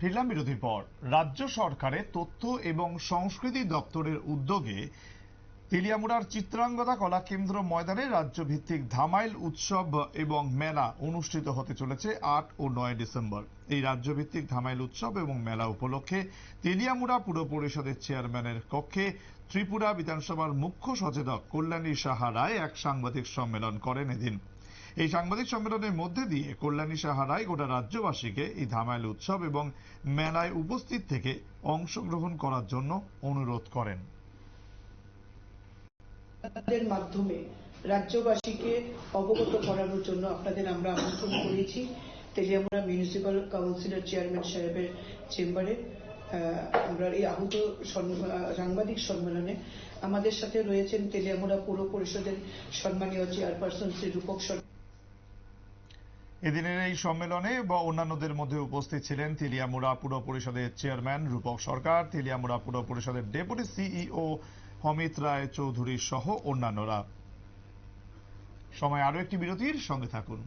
ফিরলাম বিরতির পর। রাজ্য সরকারের তথ্য এবং সংস্কৃতি দপ্তরের উদ্যোগে তেলিয়ামুড়ার চিত্রাঙ্গদা কলাকেন্দ্র ময়দানে রাজ্যভিত্তিক ধামাইল উৎসব এবং মেলা অনুষ্ঠিত হতে চলেছে 8 ও 9 ডিসেম্বর। এই রাজ্যভিত্তিক ধামাইল উৎসব এবং মেলা উপলক্ষে তেলিয়ামুড়া পুর পরিষদের চেয়ারম্যানের কক্ষে ত্রিপুরা বিধানসভার মুখ্য সচেতক কল্যাণী সাহা রায় এক সাংবাদিক সম্মেলন করেন এদিন। এই সাংবাদিক সম্মেলনের মধ্যে দিয়ে কল্যাণী সাহা রায় গোটা রাজ্যবাসীকে এই ধামাইল উৎসব এবং মেলায় উপস্থিত থেকে অংশগ্রহণ করার জন্য অনুরোধ করেন। আপনাদের মাধ্যমে রাজ্যবাসীকে অবগত করানোর জন্য আপনাদের আমরা আমন্ত্রণ করেছি তেলিয়ামুড়া মিউনিসিপাল কাউন্সিলর চেয়ারম্যান সাহেবের চেম্বারে। আমরা এই আহত সাংবাদিক সম্মেলনে আমাদের সাথে রয়েছেন তেলিয়ামুড়া পৌর পরিষদের সম্মানীয় চেয়ারপারসন শ্রী রূপক সরকার। এদিনের এই সম্মেলনে বা অন্যান্যদের মধ্যে উপস্থিত ছিলেন তেলিয়ামুড়া পুর পরিষদের চেয়ারম্যান রূপক সরকার, তেলিয়ামুড়া পুর পরিষদের ডেপুটি সিইও অমিত রায় চৌধুরী সহ অন্যান্যরা। সময় আরো একটি বিরতির, সঙ্গে থাকুন।